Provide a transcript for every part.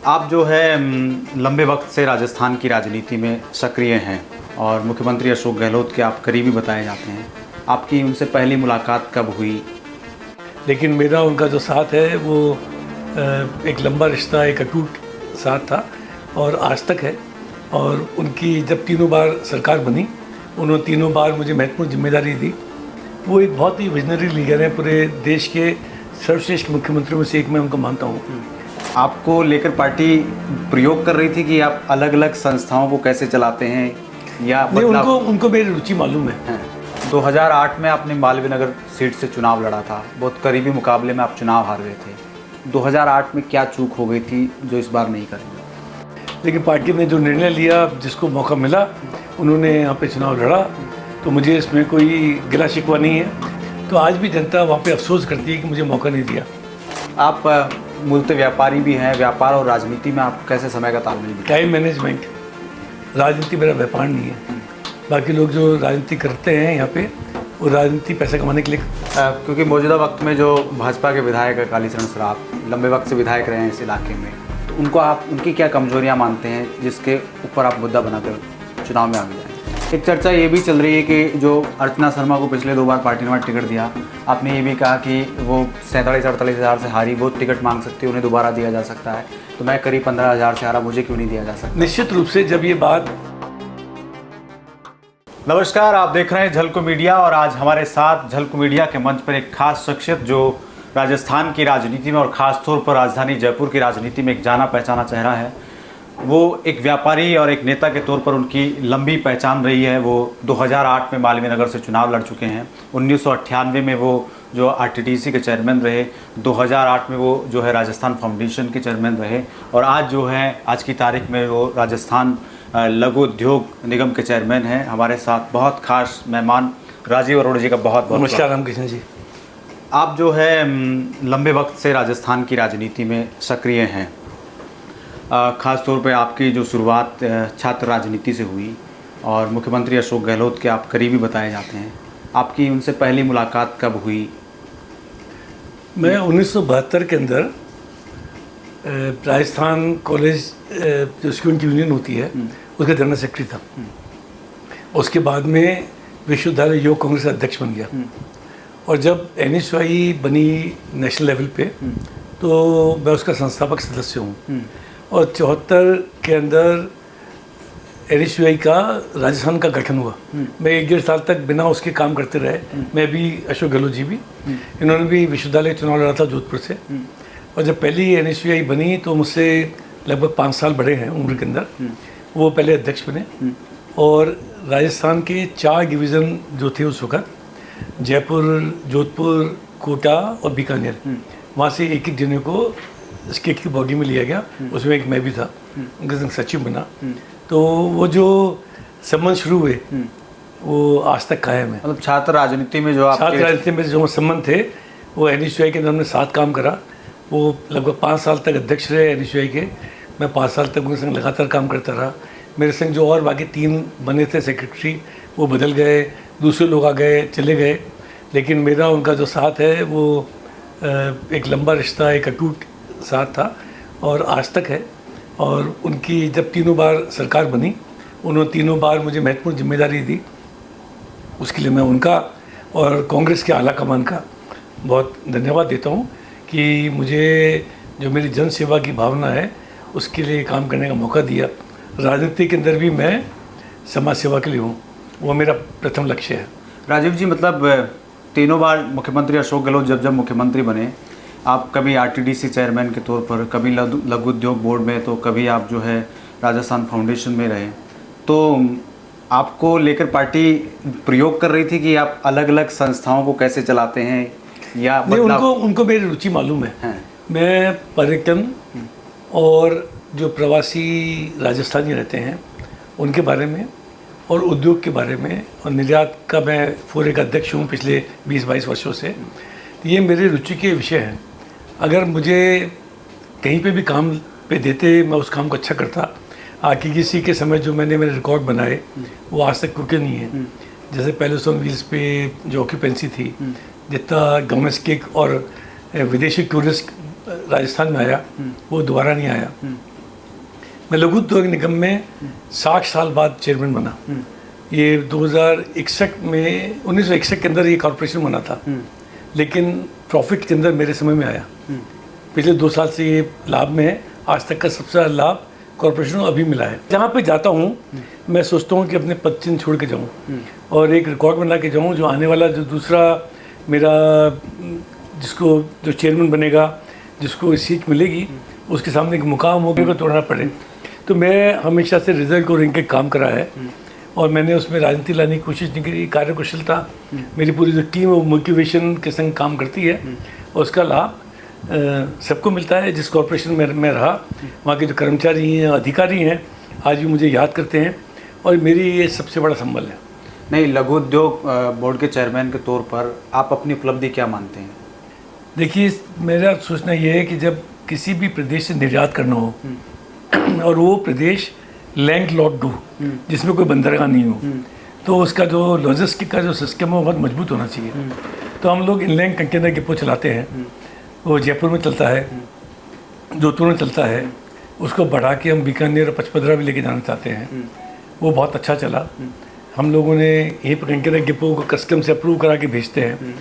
आप जो है लंबे वक्त से राजस्थान की राजनीति में सक्रिय हैं और मुख्यमंत्री अशोक गहलोत के आप करीबी बताए जाते हैं। आपकी उनसे पहली मुलाकात कब हुई? लेकिन मेरा उनका जो साथ है वो एक लंबा रिश्ता, एक अटूट साथ था और आज तक है। और उनकी जब तीनों बार सरकार बनी, उन्होंने तीनों बार मुझे महत्वपूर्ण जिम्मेदारी दी। वो एक बहुत ही विजनरी लीडर हैं, पूरे देश के सर्वश्रेष्ठ मुख्यमंत्रियों में से एक मैं उनको मानता हूँ। आपको लेकर पार्टी प्रयोग कर रही थी कि आप अलग अलग संस्थाओं को कैसे चलाते हैं या नहीं, उनको मेरी रुचि मालूम है। 2008 में आपने मालवीय नगर सीट से चुनाव लड़ा था, बहुत करीबी मुकाबले में आप चुनाव हार गए थे। 2008 में क्या चूक हो गई थी जो इस बार नहीं करेंगे? लेकिन पार्टी ने जो निर्णय लिया, जिसको मौका मिला उन्होंने यहाँ पे चुनाव लड़ा, तो मुझे इसमें कोई गिला शिकवा नहीं है। तो आज भी जनता वहाँ पे अफसोस करती है कि मुझे मौका नहीं दिया। आप मूलतः व्यापारी भी हैं, व्यापार और राजनीति में आप कैसे समय का तालमेल बिठाते हैं? टाइम मैनेजमेंट, राजनीति मेरा व्यापार नहीं है। बाकी लोग जो राजनीति करते हैं यहाँ पे, वो राजनीति पैसा कमाने के लिए। क्योंकि मौजूदा वक्त में जो भाजपा के विधायक है कालीचरण सराफ, लंबे वक्त से विधायक रहे हैं इस इलाके में, तो उनको आप उनकी क्या कमजोरियाँ मानते हैं जिसके ऊपर आप मुद्दा बनाकर चुनाव में आगे जाएँ? एक चर्चा ये भी चल रही है कि जो अर्चना शर्मा को पिछले 2 बार पार्टी ने टिकट दिया, आपने ये भी कहा कि वो 47-48 हज़ार से हारी, वो टिकट मांग सकती है, उन्हें दोबारा दिया जा सकता है। तो मैं करीब 15 हज़ार से हारा, मुझे क्यों नहीं दिया जा सकता? निश्चित रूप से जब ये बात। नमस्कार, आप देख रहे हैं झलको मीडिया और आज हमारे साथ झलको मीडिया के मंच पर एक खास शख्सियत जो राजस्थान की राजनीति में और ख़ास तौर पर राजधानी जयपुर की राजनीति में एक जाना पहचाना चेहरा है। वो एक व्यापारी और एक नेता के तौर पर उनकी लंबी पहचान रही है। वो 2008 में मालवीय नगर से चुनाव लड़ चुके हैं। 1998 में वो जो आरटीटीसी के चेयरमैन रहे, 2008 में वो जो है राजस्थान फाउंडेशन के चेयरमैन रहे और आज जो है आज की तारीख में वो राजस्थान लघु उद्योग निगम के चेयरमैन हैं। हमारे साथ बहुत खास मेहमान राजीव अरोड़ा जी का बहुत बहुत नमस्कार। रामकृष्ण जी, आप जो है लंबे वक्त से राजस्थान की राजनीति में सक्रिय हैं। ख़ास तौर पे आपकी जो शुरुआत छात्र राजनीति से हुई और मुख्यमंत्री अशोक गहलोत के आप करीबी बताए जाते हैं। आपकी उनसे पहली मुलाकात कब हुई? मैं 1972 के अंदर राजस्थान कॉलेज जो स्टूडेंट यूनियन होती है उसका जनरल सेक्रेटरी था। उसके बाद में विश्वविद्यालय योग कांग्रेस का अध्यक्ष बन गया और जब NSY बनी नेशनल लेवल पे तो मैं उसका संस्थापक सदस्य हूँ। और 74 के अंदर NSY का राजस्थान का गठन हुआ। मैं 1-1.5 साल तक बिना उसके काम करते रहे, मैं भी, अशोक गहलोत जी भी। इन्होंने भी विश्वविद्यालय चुनाव लड़ा था जोधपुर से। और जब पहली NSY बनी तो मुझसे लगभग 5 साल बड़े हैं उम्र के अंदर। वो पहले अध्यक्ष बने और राजस्थान के 4 डिवीज़न जो थे उस वक्त, जयपुर, जोधपुर, कोटा और बीकानेर, वहाँ से एक जने को स्टेट की बॉडी में लिया गया। उसमें एक मैं भी था, उनके संग सचिव बना। तो वो जो संबंध शुरू हुए वो आज तक कायम है। मतलब छात्र राजनीति में जो छात्र राजनीति में जो संबंध थे वो NSY के अंदर हमने साथ काम करा। वो लगभग 5 साल तक अध्यक्ष रहे NSY के। मैं 5 साल तक उनके संग लगातार काम करता रहा। मेरे संग जो और बाकी 3 बने थे सेक्रेटरी, वो बदल गए, दूसरे लोग आ गए, चले गए। लेकिन मेरा उनका जो साथ है वो एक लंबा रिश्ता, एक अटूट साथ था और आज तक है। और उनकी जब तीनों बार सरकार बनी, उन्होंने तीनों बार मुझे महत्वपूर्ण जिम्मेदारी दी। उसके लिए मैं उनका और कांग्रेस के आला कमान का बहुत धन्यवाद देता हूँ कि मुझे जो मेरी जन सेवा की भावना है उसके लिए काम करने का मौका दिया। राजनीति के अंदर भी मैं समाज सेवा के लिए हूँ, वो मेरा प्रथम लक्ष्य है। राजीव जी, मतलब तीनों बार मुख्यमंत्री अशोक गहलोत जब मुख्यमंत्री बने, आप कभी आरटीडीसी चेयरमैन के तौर पर, कभी लघु उद्योग बोर्ड में, तो कभी आप जो है राजस्थान फाउंडेशन में रहे। तो आपको लेकर पार्टी प्रयोग कर रही थी कि आप अलग अलग संस्थाओं को कैसे चलाते हैं या नहीं, उनको मेरी रुचि मालूम है। मैं पर्यटन और जो प्रवासी राजस्थानी रहते हैं उनके बारे में और उद्योग के बारे में और निर्यात का मैं फोरे का अध्यक्ष हूँ पिछले 20-22 वर्षों से। ये मेरे रुचि के विषय हैं। अगर मुझे कहीं पे भी काम पे देते, मैं उस काम को अच्छा करता। आरटीटीसी के समय जो मैंने मेरे रिकॉर्ड बनाए वो आज तक टूटे नहीं है। जैसे पहले ऑन व्हील्स पे जो ऑक्यूपेंसी थी, जितना डोमेस्टिक और विदेशी टूरिस्ट राजस्थान में आया वो दोबारा नहीं आया। मैं लघु उद्योग निगम में 60 साल बाद चेयरमैन बना। ये 2061 में 1961 के अंदर ये कॉरपोरेशन बना था, लेकिन प्रॉफिट के अंदर मेरे समय में आया। पिछले 2 साल से ये लाभ में है। आज तक का सबसे ज़्यादा लाभ कॉरपोरेशन को अभी मिला है। जहाँ पे जाता हूँ मैं सोचता हूँ कि अपने पद चिन्ह छोड़ के जाऊँ और एक रिकॉर्ड बना के जाऊँ, जो आने वाला जो दूसरा मेरा जिसको जो चेयरमैन बनेगा, जिसको सीट मिलेगी, उसके सामने एक मुकाम होगा को तोड़ना पड़े। तो मैं हमेशा से रिजल्ट को रेंग के काम करा है और मैंने उसमें राजनीति लाने की कोशिश नहीं करी। कार्यकुशलता मेरी पूरी जो टीम वो मोटिवेशन के संग काम करती है और उसका लाभ सबको मिलता है। जिस कॉरपोरेशन में मैं रहा, वहाँ के जो कर्मचारी हैं, अधिकारी हैं, आज भी मुझे याद करते हैं और मेरी ये सबसे बड़ा संबल है। नहीं, लघु उद्योग बोर्ड के चेयरमैन के तौर पर आप अपनी उपलब्धि क्या मानते हैं? देखिए, मेरा सोचना ये है कि जब किसी भी प्रदेश से निर्यात करना हो और वो प्रदेश लैंड लॉक्ड हो, जिसमें कोई बंदरगाह नहीं हो, तो उसका जो लॉजिस्टिक का जो सिस्टम है वो बहुत मजबूत होना चाहिए। तो हम लोग इनलैंड कंटेनर डिपो चलाते हैं, वो जयपुर में चलता है, जोधपुर में चलता है। उसको बढ़ा के हम बीकानेर और पचपदरा भी लेके जाना चाहते हैं। वो बहुत अच्छा चला। हम लोगों ने यहीं पर कंटेनर डिपो को कस्टम से अप्रूव करा के भेजते हैं।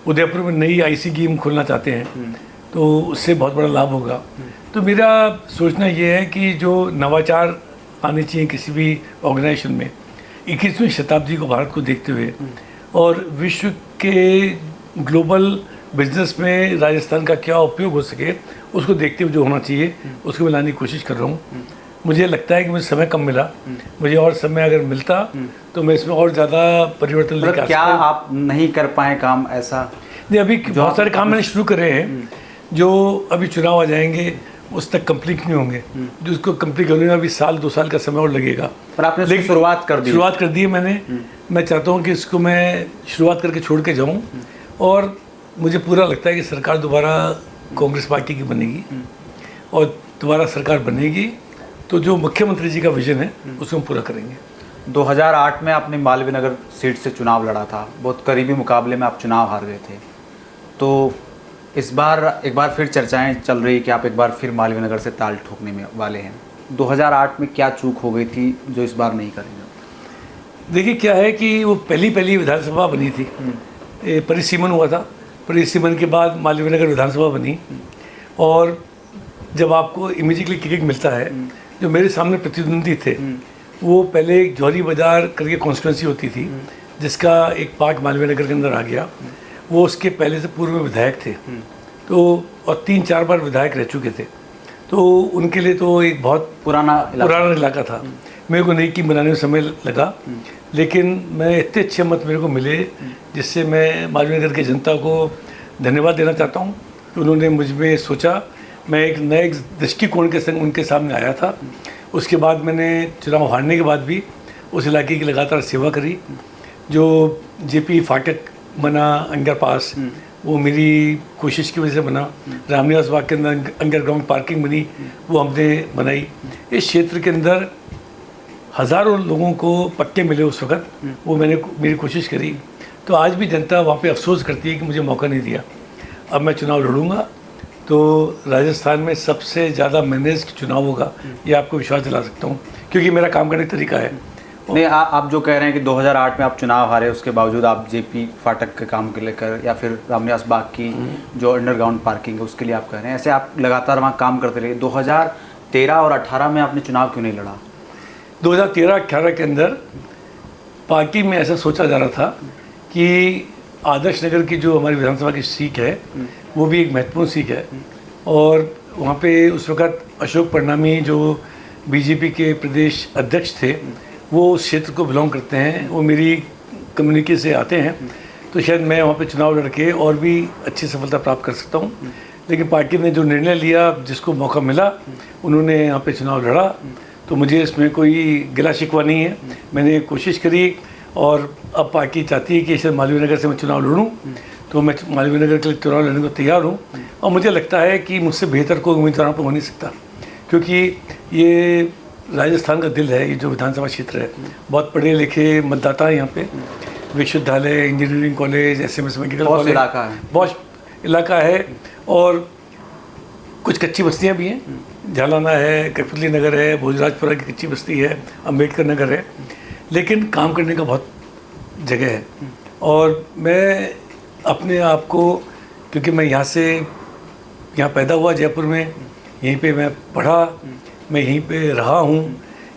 उदयपुर में नई ICG हम खोलना चाहते हैं, तो उससे बहुत बड़ा लाभ होगा। तो मेरा सोचना ये है कि जो नवाचार आने चाहिए किसी भी ऑर्गेनाइजेशन में, 21वीं शताब्दी को भारत को देखते हुए और विश्व के ग्लोबल बिजनेस में राजस्थान का क्या उपयोग हो सके, उसको देखते हुए जो होना चाहिए उसको मैं लाने की कोशिश कर रहा हूँ। मुझे लगता है कि मुझे समय कम मिला, मुझे और समय अगर मिलता तो मैं इसमें और ज़्यादा परिवर्तन लेकर आ सकता। क्या आप नहीं कर पाए काम ऐसा? नहीं, अभी बहुत सारे काम मैंने शुरू करे हैं जो अभी चुनाव आ जाएंगे उस तक कंप्लीट नहीं होंगे। जो उसको कंप्लीट होने में अभी 1-2 साल का समय और लगेगा। पर आपने लेकिन शुरुआत कर दी है मैंने। मैं चाहता हूँ कि इसको मैं शुरुआत करके छोड़ के जाऊँ और मुझे पूरा लगता है कि सरकार दोबारा कांग्रेस पार्टी की बनेगी और दोबारा सरकार बनेगी तो जो मुख्यमंत्री जी का विजन है उसको हम पूरा करेंगे। 2008 में आपने मालवीय नगर सीट से चुनाव लड़ा था, बहुत करीबी मुकाबले में आप चुनाव हार गए थे। तो इस बार एक बार फिर चर्चाएं चल रही कि आप एक बार फिर मालवीय नगर से ताल ठोकने में वाले हैं। 2008 में क्या चूक हो गई थी जो इस बार नहीं करेंगे? देखिए, क्या है कि वो पहली विधानसभा बनी थी, परिसीमन हुआ था। परिसीमन के बाद मालवीय नगर विधानसभा बनी और जब आपको इमीडिएटली टिकट मिलता है, जो मेरे सामने प्रतिद्वंदी थे वो पहले एक जौहरी बाजार करके कॉन्स्टिट्यूंसी होती थी जिसका एक पार्ट मालवीय नगर के अंदर आ गया। वो उसके पहले से पूर्व में विधायक थे, तो और 3-4 बार विधायक रह चुके थे, तो उनके लिए तो एक बहुत पुराना इलाका था। मेरे को नई टीम बनाने में समय लगा, लेकिन मैं इतने अच्छे मत मेरे को मिले जिससे मैं मालवीय नगर की जनता को धन्यवाद देना चाहता हूँ कि उन्होंने मुझ में सोचा। मैं एक नए दृष्टिकोण के संग उनके सामने आया था। उसके बाद मैंने चुनाव हारने के बाद भी उस इलाके की लगातार सेवा करी। जो JP फाटक बना अंडरपास, वो मेरी कोशिश की वजह से बना। रामनिवास बाग के अंदर अंडरग्राउंड पार्किंग बनी, वो हमने बनाई। इस क्षेत्र के अंदर हज़ारों लोगों को पट्टे मिले उस वक्त, वो मेरी कोशिश करी। तो आज भी जनता वहाँ पे अफसोस करती है कि मुझे मौका नहीं दिया। अब मैं चुनाव लड़ूंगा तो राजस्थान में सबसे ज़्यादा मैनेज चुनाव होगा, ये आपको विश्वास दिला सकता हूँ, क्योंकि मेरा काम करने का तरीका है। नहीं, आप जो कह रहे हैं कि 2008 में आप चुनाव हारे, उसके बावजूद आप JP फाटक के काम के लेकर या फिर रामनिवास बाग की जो अंडरग्राउंड पार्किंग है उसके लिए आप कह रहे हैं, ऐसे आप लगातार वहाँ काम करते रहे। 2013 और 18 में आपने चुनाव क्यों नहीं लड़ा? 2013-18 के अंदर पार्टी में ऐसा सोचा जा रहा था कि आदर्श नगर की जो हमारी विधानसभा की सीट है वो भी एक महत्वपूर्ण सीट है और वहाँ पे उस वक्त अशोक परनामी जो BJP के प्रदेश अध्यक्ष थे वो उस क्षेत्र को बिलोंग करते हैं, वो मेरी कम्युनिटी से आते हैं, तो शायद मैं वहाँ पे चुनाव लड़के और भी अच्छी सफलता प्राप्त कर सकता हूँ। लेकिन पार्टी ने जो निर्णय लिया, जिसको मौका मिला उन्होंने यहाँ पे चुनाव लड़ा, तो मुझे इसमें कोई गिला शिकवा नहीं है। मैंने कोशिश करी और अब पार्टी चाहती है कि शायद मालवीय नगर से मैं चुनाव लड़ूँ, तो मैं मालवीय नगर के लिए चुनाव लड़ने को तैयार हूँ। और मुझे लगता है कि मुझसे बेहतर कोई उम्मीदवार पर हो नहीं सकता, क्योंकि ये राजस्थान का दिल है। ये जो विधानसभा क्षेत्र है, बहुत पढ़े लिखे मतदाता है यहाँ पे, विश्वविद्यालय, engineering college, SMS medical college, बहुत इलाका है और कुछ कच्ची बस्तियाँ भी हैं जालाना है, कठपुतली नगर है, भोजराजपुरा की कच्ची बस्ती है, अम्बेडकर नगर है, लेकिन काम करने का बहुत जगह है। और मैं अपने आप को, क्योंकि मैं यहाँ पैदा हुआ जयपुर में, यहीं पे मैं पढ़ा, मैं यहीं पे रहा हूँ,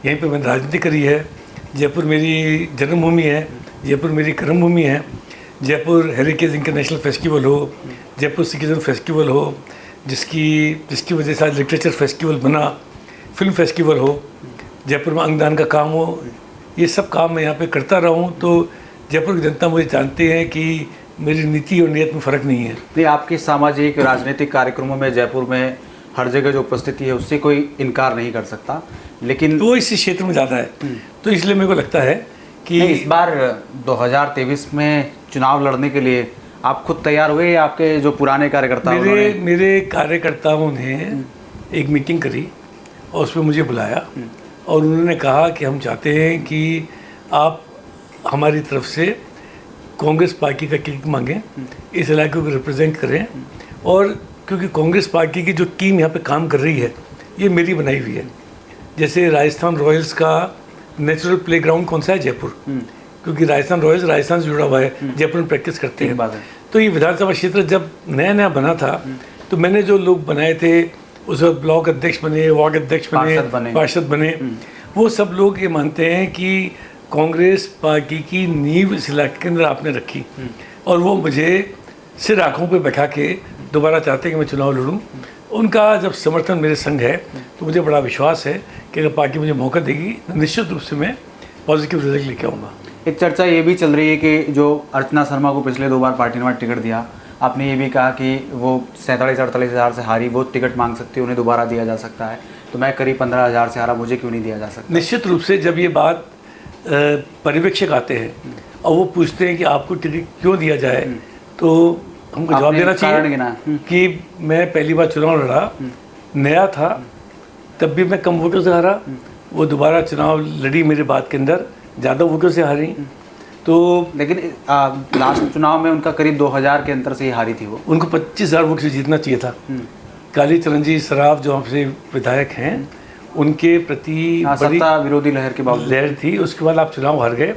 यहीं पे मैंने राजनीति करी है। जयपुर मेरी जन्मभूमि है, जयपुर मेरी कर्मभूमि है। जयपुर हेरिटेज इंटरनेशनल फेस्टिवल हो, जयपुर सिटीजन फेस्टिवल हो, जिसकी वजह से आज लिटरेचर फेस्टिवल बना, फिल्म फेस्टिवल हो, जयपुर में अंगदान का काम हो, ये सब काम मैं यहाँ पे करता रहा हूँ। तो जयपुर की जनता मुझे जानते हैं कि मेरी नीति और नीयत में फ़र्क नहीं है। नहीं, आपकी सामाजिक राजनीतिक कार्यक्रमों में जयपुर में हर जगह जो उपस्थिति है उससे कोई इनकार नहीं कर सकता, लेकिन तो इसी क्षेत्र में ज़्यादा है, तो इसलिए मेरे को लगता है कि इस बार 2023 में चुनाव लड़ने के लिए आप खुद तैयार हुए या आपके जो पुराने कार्यकर्ता मेरे कार्यकर्ताओं ने एक मीटिंग करी और उसमें मुझे बुलाया और उन्होंने कहा कि हम चाहते हैं कि आप हमारी तरफ से कांग्रेस पार्टी का टिकट मांगें, इस इलाके को रिप्रेजेंट करें। और क्योंकि कांग्रेस पार्टी की जो टीम यहाँ पे काम कर रही है ये मेरी बनाई हुई है। जैसे राजस्थान रॉयल्स का नेचुरल प्लेग्राउंड कौन सा है? जयपुर, क्योंकि राजस्थान रॉयल्स राजस्थान से जुड़ा हुआ है, जयपुर में प्रैक्टिस करते हैं। तो ये विधानसभा क्षेत्र जब नया नया बना था तो मैंने जो लोग बनाए थे, उस वक्त ब्लॉक अध्यक्ष बने, वार्ड अध्यक्ष बने, पार्षद बने, वो सब लोग ये मानते हैं कि कांग्रेस पार्टी की नींव इस इलाके के अंदर आपने रखी, और वो मुझे सिर आँखों पे बैठा के दोबारा चाहते हैं कि मैं चुनाव लड़ूं। उनका जब समर्थन मेरे संग है तो मुझे बड़ा विश्वास है कि अगर पार्टी मुझे मौका देगी तो निश्चित रूप से मैं पॉजिटिव रिजल्ट लेके आऊँगा। एक चर्चा ये भी चल रही है कि जो अर्चना शर्मा को पिछले 2 बार पार्टी ने टिकट दिया, आपने ये भी कहा कि वो 47-48 हज़ार से हारी, वो टिकट मांग सकती है, उन्हें दोबारा दिया जा सकता है। तो मैं करीब 15 हज़ार से हारा, मुझे क्यों नहीं दिया जा सकता? निश्चित रूप से जब ये बात पर्यवेक्षक आते हैं और वो पूछते हैं कि आपको टिकट क्यों दिया जाए, तो हमको जवाब देना चाहिए कि मैं पहली बार चुनाव लड़ा, नया था, तब भी मैं कम वोटों से हारा, वो दोबारा चुनाव लड़ी मेरे बाद के अंदर ज़्यादा वोटों से हारी। तो लेकिन लास्ट चुनाव में उनका करीब 2000 के अंतर से ही हारी थी वो। उनको 25,000 वोट से जीतना चाहिए था। काली चरणजीत सराफ जो हमसे विधायक हैं, उनके प्रति बड़ी विरोधी लहर के बावजूद लहर थी। उसके बाद आप चुनाव हार गए,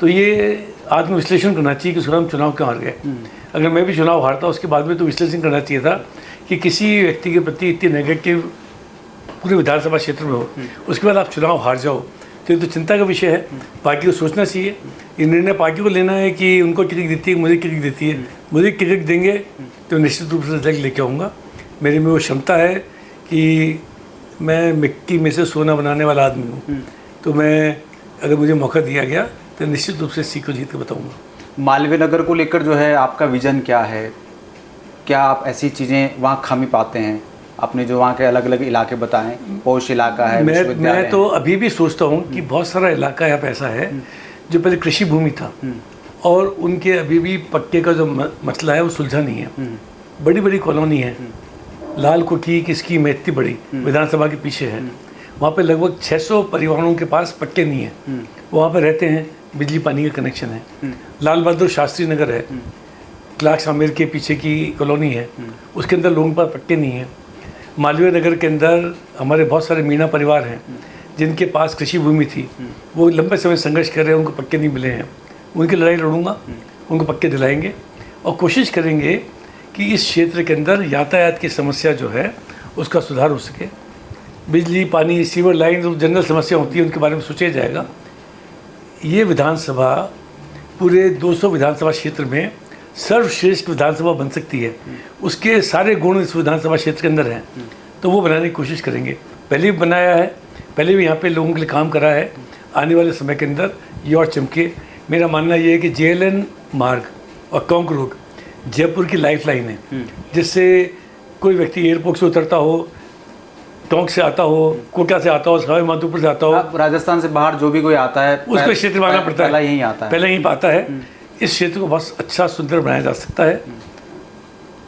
तो ये आत्मविश्लेषण करना चाहिए कि उसके बाद हम चुनाव क्यों हार गए। अगर मैं भी चुनाव हारता उसके बाद में तो विश्लेषण करना चाहिए था कि किसी व्यक्ति के प्रति इतनी नेगेटिव पूरे विधानसभा क्षेत्र में हो, उसके बाद आप चुनाव हार जाओ, तो ये तो चिंता का विषय है। पार्टी को सोचना चाहिए, ये निर्णय पार्टी को लेना है कि उनको टिकट देती है, मुझे टिकट देती है। मुझे टिकट देंगे तो निश्चित रूप से रिजल्ट लेके आऊँगा। मेरे में वो क्षमता है कि मैं मिट्टी में से सोना बनाने वाला आदमी हूँ, तो मैं अगर मुझे मौका दिया गया तो निश्चित रूप से सीट को जीत के बताऊँगा। मालवीय नगर को लेकर जो है आपका विजन क्या है? क्या आप ऐसी चीज़ें वहाँ खामी पाते हैं? आपने जो वहाँ के अलग अलग इलाके बताएं, पौष इलाका है, मैं तो अभी भी सोचता हूँ कि बहुत सारा इलाका यहाँ पे ऐसा है जो पहले कृषि भूमि था और उनके अभी भी पट्टे का जो मसला है वो सुलझा नहीं है। बड़ी बड़ी कॉलोनी है, लाल कोठी किसकी मैती बड़ी विधानसभा के पीछे है, वहाँ पे लगभग 600 परिवारों के पास पट्टे नहीं है, वहाँ पे रहते हैं, बिजली पानी का कनेक्शन है। लाल बहादुर शास्त्री नगर है, क्लार्क्स आमिर के पीछे की कॉलोनी है, उसके अंदर लोगों के पास पट्टे नहीं है। मालवीय नगर के अंदर हमारे बहुत सारे मीणा परिवार हैं जिनके पास कृषि भूमि थी, वो लंबे समय संघर्ष कर रहे हैं, उनको पट्टे नहीं मिले हैं। उनकी लड़ाई लड़ूंगा, उनको पट्टे दिलाएंगे और कोशिश करेंगे कि इस क्षेत्र के अंदर यातायात की समस्या जो है उसका सुधार हो सके। बिजली पानी सीवर लाइन जो जनरल समस्या होती है उनके बारे में सोचा जाएगा। ये विधानसभा पूरे 200 विधानसभा क्षेत्र में सर्वश्रेष्ठ विधानसभा बन सकती है, उसके सारे गुण इस विधानसभा क्षेत्र के अंदर हैं, तो वो बनाने की कोशिश करेंगे। पहले भी बनाया है, पहले भी यहाँ पे लोगों के लिए काम करा है, आने वाले समय के अंदर ये और चमके। मेरा मानना ये है कि JLN मार्ग और टोंक रोड जयपुर की लाइफलाइन है, जिससे कोई व्यक्ति एयरपोर्ट से उतरता हो, टोंक से आता हो, कोटा से आता हो, सवाई माधोपुर से आता हो, राजस्थान से बाहर जो भी कोई आता है उसको क्षेत्र में आना पड़ता है, पहले यहीं आता है, पहले यहीं आता है। इस क्षेत्र को बहुत अच्छा सुंदर बनाया जा सकता है,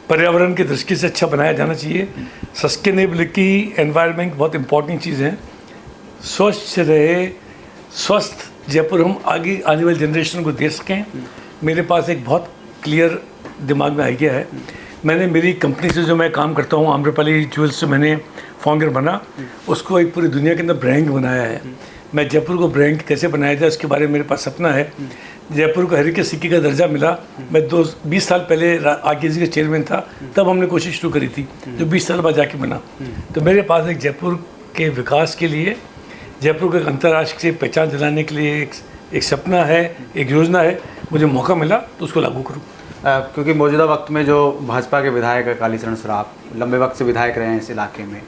पर्यावरण की दृष्टि से अच्छा बनाया जाना चाहिए। सस्टेनेबिलिटी एनवायरनमेंट बहुत इंपॉर्टेंट चीज़ है। स्वच्छ रहे, स्वस्थ जयपुर हम आगे आने वाली जनरेशन को दे सकें। मेरे पास एक बहुत क्लियर दिमाग में आइडिया है। मैंने मेरी कंपनी से जो मैं काम करता हूँ, आम्रपाली ज्वेल्स से मैंने फाउंडर बना, उसको एक पूरी दुनिया के अंदर ब्रांड बनाया है। मैं जयपुर को ब्रांड कैसे बनाया जाए उसके बारे में मेरे पास सपना है। जयपुर को हेरिटेज सिटी का दर्जा मिला, मैं 20 साल पहले आरकेजी का चेयरमैन था, तब हमने कोशिश शुरू करी थी, जो 20 साल बाद जाके बना। तो मेरे पास एक जयपुर के विकास के लिए, जयपुर को एक अंतर्राष्ट्रीय पहचान दिलाने के लिए एक सपना है, एक योजना है। मुझे मौका मिला तो उसको लागू करूँ। क्योंकि मौजूदा वक्त में जो भाजपा के विधायक है कालीचरण सराफ, लंबे वक्त से विधायक रहे हैं इस इलाके में,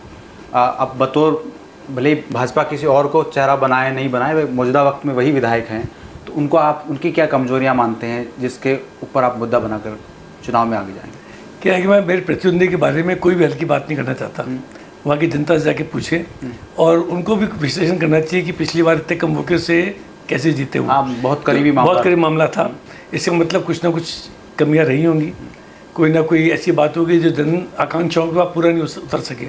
अब बतौर भले ही भाजपा किसी और को चेहरा बनाए नहीं बनाए, मौजूदा वक्त में वही विधायक हैं, तो उनको आप उनकी क्या कमजोरियां मानते हैं जिसके ऊपर आप मुद्दा बनाकर चुनाव में आगे जाएंगे? क्या है कि मैं मेरे प्रतिद्वंदी के बारे में कोई भी हल्की बात नहीं करना चाहता। वहाँ की जनता से जाके पूछें और उनको भी विश्लेषण करना चाहिए कि पिछली बार इतने कम वोटों से कैसे जीते हुए। बहुत करीबी मामला था। इससे मतलब कुछ ना कुछ कमियां रही होंगी, कोई ना कोई ऐसी बात होगी जो जन आकांक्षाओं के बाद पूरा नहीं उतर सके।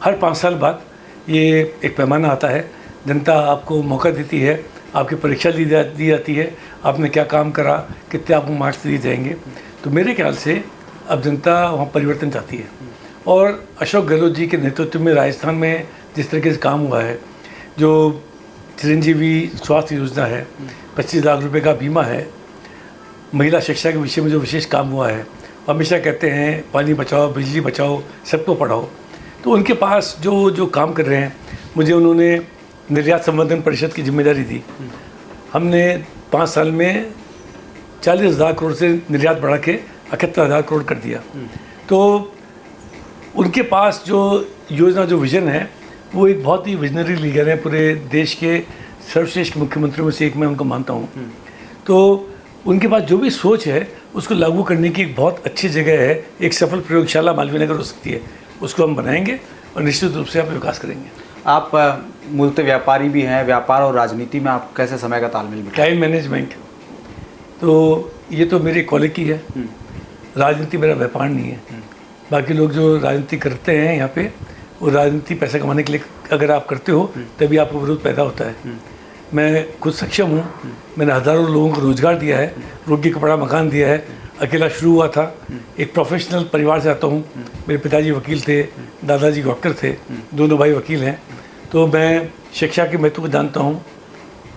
हर 5 साल बाद ये एक पैमाना आता है, जनता आपको मौका देती है, आपकी परीक्षा दी जाती है, आपने क्या काम करा, कितने आपको मार्क्स दिए जाएंगे। तो मेरे ख्याल से अब जनता वहाँ परिवर्तन चाहती है। और अशोक गहलोत जी के नेतृत्व में राजस्थान में जिस तरीके से काम हुआ है, जो चिरंजीवी स्वास्थ्य योजना है, 25 लाख रुपए का बीमा है, महिला शिक्षा के विषय में जो विशेष काम हुआ है, हमेशा कहते हैं पानी बचाओ, बिजली बचाओ, सबको पढ़ाओ। तो उनके पास जो काम कर रहे हैं, मुझे उन्होंने निर्यात संवर्धन परिषद की जिम्मेदारी दी। हमने 5 साल में 40,000 करोड़ से निर्यात बढ़ा के 71,000 करोड़ कर दिया। तो उनके पास जो योजना, जो विजन है, वो एक बहुत ही विजनरी लीडर है। पूरे देश के सर्वश्रेष्ठ मुख्यमंत्रियों में से एक मैं उनको मानता हूँ। तो उनके पास जो भी सोच है उसको लागू करने की एक बहुत अच्छी जगह है। एक सफल प्रयोगशाला मालवीय नगर हो सकती है, उसको हम बनाएंगे और निश्चित रूप से आप विकास करेंगे। आप मूलतः व्यापारी भी हैं, व्यापार और राजनीति में आप कैसे समय का तालमेल बिठाएं? टाइम मैनेजमेंट, तो ये तो मेरी क्वालिटी है। राजनीति मेरा व्यापार नहीं है। बाकी लोग जो राजनीति करते हैं यहाँ पे, वो राजनीति पैसा कमाने के लिए अगर आप करते हो तभी आपको विरोध पैदा होता है। मैं खुद सक्षम हूँ, मैंने हज़ारों लोगों को रोज़गार दिया है, रोटी कपड़ा मकान दिया है, अकेला शुरू हुआ था। एक प्रोफेशनल परिवार से आता हूँ। मेरे पिताजी वकील थे, दादाजी डॉक्टर थे, दोनों भाई वकील हैं। तो मैं शिक्षा के महत्व को जानता हूँ,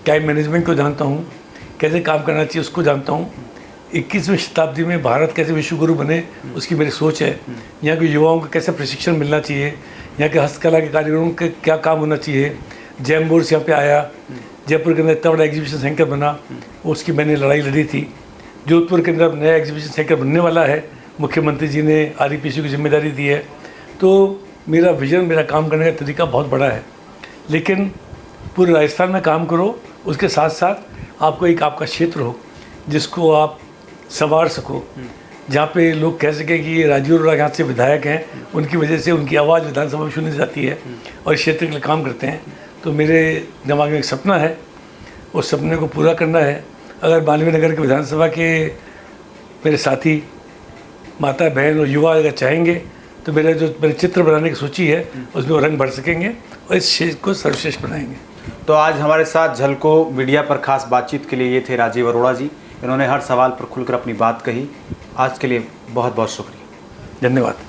टाइम मैनेजमेंट को जानता हूँ, कैसे काम करना चाहिए उसको जानता हूँ। 21वीं शताब्दी में भारत कैसे विश्व गुरु बने उसकी मेरी सोच है। यहाँ के युवाओं को कैसे प्रशिक्षण मिलना चाहिए, यहाँ के हस्तकला के कारीगरों के क्या काम होना चाहिए। जैम बोर्ड यहाँ पे आया, जयपुर के अंदर इतना बड़ा एग्जीबिशन सेंटर बना, उसकी मैंने लड़ाई लड़ी थी। जोधपुर के अंदर नया एग्जीबिशन सेंटर बनने वाला है, मुख्यमंत्री जी ने REPC की जिम्मेदारी दी है। तो मेरा विजन, मेरा काम करने का तरीका बहुत बड़ा है। लेकिन पूरे राजस्थान में काम करो, उसके साथ साथ आपको एक आपका क्षेत्र हो जिसको आप संवार सको, जहाँ पे लोग कह सकें कि ये राजीव अरोड़ा यहाँ से विधायक हैं, उनकी वजह से उनकी आवाज़ विधानसभा में सुनी जाती है और इस क्षेत्र के लिए काम करते हैं। तो मेरे दिमाग में एक सपना है, उस सपने को पूरा करना है। अगर मालवीय नगर के विधानसभा के मेरे साथी, माता बहन और युवा अगर चाहेंगे तो मेरे चित्र बनाने की सूची है, उसमें वो रंग भर सकेंगे और इस क्षेत्र को सर्वश्रेष्ठ बनाएंगे। तो आज हमारे साथ झलको मीडिया पर खास बातचीत के लिए ये थे राजीव अरोड़ा जी। इन्होंने हर सवाल पर खुलकर अपनी बात कही। आज के लिए बहुत बहुत शुक्रिया। धन्यवाद।